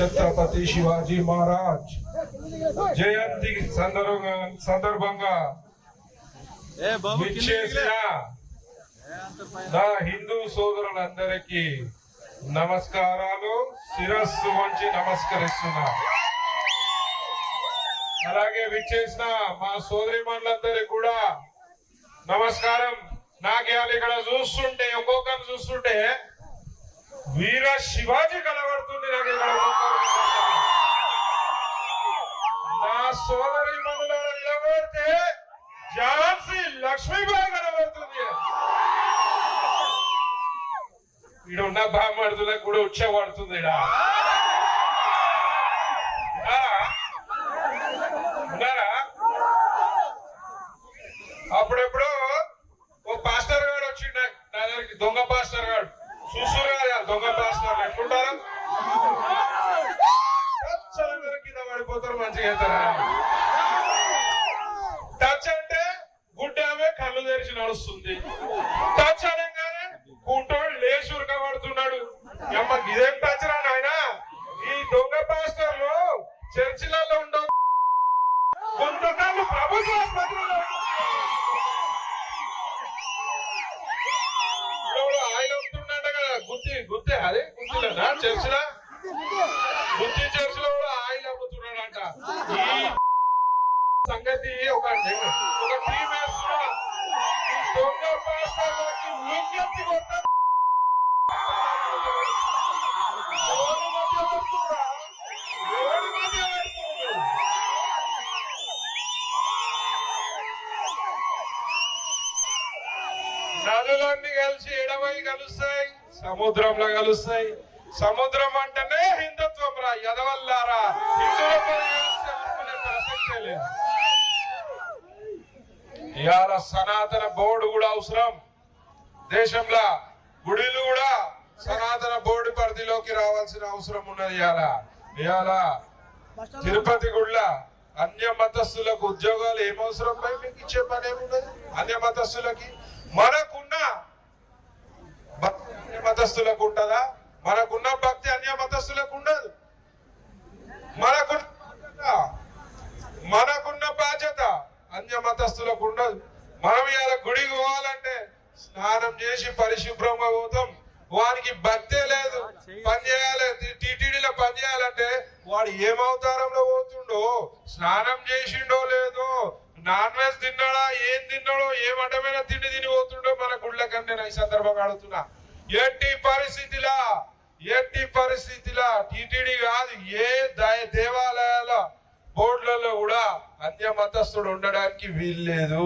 ఛత్రపతి శివాజీ మహారాజ్ జయంతి సందర్భంగా విచ్చేసిన నా హిందూ సోదరులందరికీ నమస్కారాలు, శిరస్సు వంచి నమస్కరిస్తున్నా. అలాగే విచ్చేసిన మా సోదరిమణులందరికీ కూడా నమస్కారం. నాకు ఇక్కడ చూస్తుంటే ఒక్కొక్కరు చూస్తుంటే వీర శివాజీ కనబడుతుంది. నాకు ఇక్కడ నా సోదరిమణులను నిలబడితే ఝాన్సీ లక్ష్మీబాయి కనబడుతుంది. ఇక్కడ ఉన్న బామ్మడుతులకు కూడా ఉచ్చబడుతుంది. ఉన్నారా? అప్పుడెప్పుడు ఓ పాస్టర్ గారు వచ్చిండ నా దగ్గరికి, దొంగ పాస్టర్ గారు. చూసురు కదా దొంగ పాస్టర్లు ఎట్లుంటారు, కింద పడిపోతారు, మంచిగా అవుతారా. టచ్ అంటే గుడ్డ ఆమె కళ్ళు తెరిచి నడుస్తుంది. టచ్ అనగానే కూటోడు లేచి ఉరకబడుతున్నాడు. అమ్మ ఇదేం టచ్ రా నాయన. ఈ దొంగ పాస్టర్లు చర్చిలలో ఉండవు, కొంతకాళ్ళు ప్రభుత్వ ఆసుపత్రిలో ఆయన అమ్ముతున్నాడ కదా. గుత్తి అదే గుత్తిలేనా చర్చిలా? గుత్తి చర్చిలో కూడా ఆయిల్ అమ్ముతున్నాడంట. ఈ సంగతి ఒక టీమ్ వేస్తున్నా. దొంగ పాస్టర్లకి లుంగెత్తి కొట్టారు. నదులన్నీ కలిసి ఎడవై కలుస్తాయి, సముద్రంలో కలుస్తాయి. సముద్రం అంటేనే హిందుత్వం రా ఎదవల్లారా. హిందువులతో ప్రసక్తే లేదు. ఇవాళ సనాతన బోర్డు కూడా అవసరం. దేశంలో గుడిలు కూడా సనాతన బోర్డు పరిధిలోకి రావాల్సిన అవసరం ఉన్నది. ఇవాళ తిరుపతి గుళ్ళ అన్య మతస్థులకు ఉద్యోగాలు ఏమవసరం పై మీకు ఇచ్చే పని ఏమున్నది? అన్య మతస్థులకి మనకున్న అన్య మతస్థులకు ఉంటదా? మనకున్న భక్తి అన్య మతస్థులకు ఉండదు. మనకున్న బాధ్యత అన్య మతస్థులకు ఉండదు. మనం ఇలా గుడికి పోవాలంటే స్నానం చేసి పరిశుభ్రంగా పోతాం. వానికి భక్తే లేదు. పని చేయాలి, టీటీడీలో పని చేయాలంటే వాడు ఏమవతారంలో పోతుండో, స్నానం చేసిండో లేదో, నాన్ వెజ్ తిన్నాడా, ఏం తిన్నాడో, ఏ మఠమైన తిండి తిని పోతుండో మన గుళ్ళకన్నా నేను ఈ సందర్భంగా అడుగుతున్నా. ఎట్టి పరిస్థితిలా టీటీడీ కాదు, ఏ దేవాలయాల బోర్డులలో కూడా అన్య మతస్థుడు ఉండడానికి వీల్లేదు.